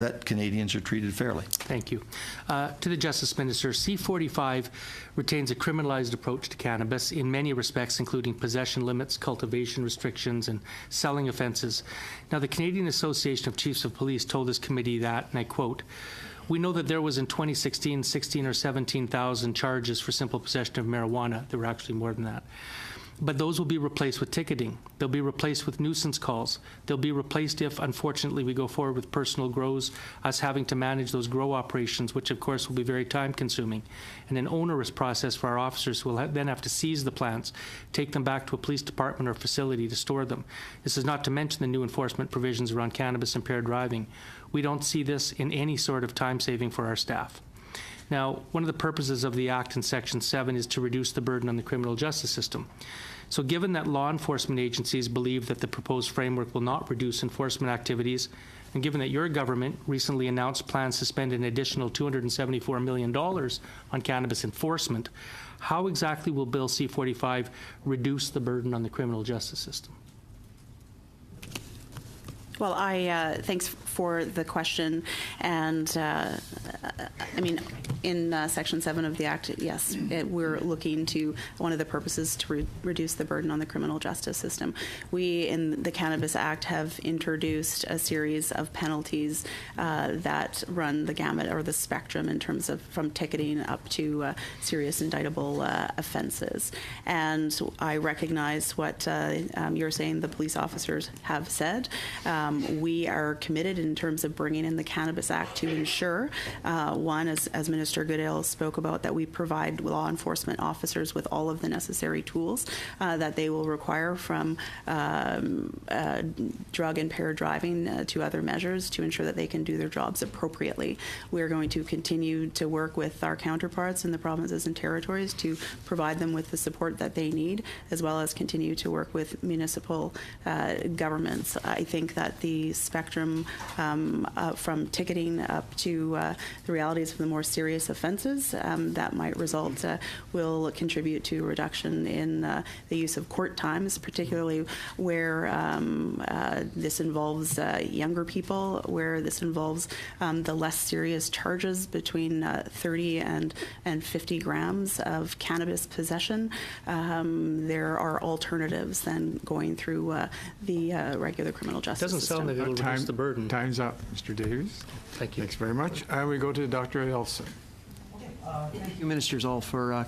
that Canadians are treated fairly. Thank you. To the Justice Minister, C-45 retains a criminalized approach to cannabis in many respects, including possession limits, cultivation restrictions, and selling offences. Now, the Canadian Association of Chiefs of Police told this committee that, and I quote, "We know that there was in 2016 16 or 17,000 charges for simple possession of marijuana." There were actually more than that. But those will be replaced with ticketing. They'll be replaced with nuisance calls. They'll be replaced if, unfortunately, we go forward with personal grows, us having to manage those grow operations, which, of course, will be very time-consuming, and an onerous process for our officers who will then have to seize the plants, take them back to a police department or facility to store them. This is not to mention the new enforcement provisions around cannabis-impaired driving. We don't see this in any sort of time saving for our staff. Now, one of the purposes of the Act in Section 7 is to reduce the burden on the criminal justice system. So given that law enforcement agencies believe that the proposed framework will not reduce enforcement activities, and given that your government recently announced plans to spend an additional $274 million on cannabis enforcement, how exactly will Bill C-45 reduce the burden on the criminal justice system? Well, thanks for the question. And I mean, in Section 7 of the Act, yes, we're looking to, one of the purposes to reduce the burden on the criminal justice system. We, in the Cannabis Act, have introduced a series of penalties that run the gamut or the spectrum in terms of from ticketing up to serious indictable offenses. And I recognize what you're saying the police officers have said. We are committed in terms of bringing in the Cannabis Act to ensure, one, as Minister Goodale spoke about, that we provide law enforcement officers with all of the necessary tools that they will require, from drug-impaired driving to other measures, to ensure that they can do their jobs appropriately. We're going to continue to work with our counterparts in the provinces and territories to provide them with the support that they need, as well as continue to work with municipal governments. I think that the spectrum from ticketing up to the realities of the more serious offenses that might result will contribute to a reduction in the use of court times, particularly where this involves younger people, where this involves the less serious charges between 30 and 50 grams of cannabis possession. There are alternatives than going through the regular criminal justice system. Sound that it'll reduce the burden. Time's up, Mr. Davies. Thank you. Thanks very much. We go to Dr. Elson. Thank you, ministers, all, for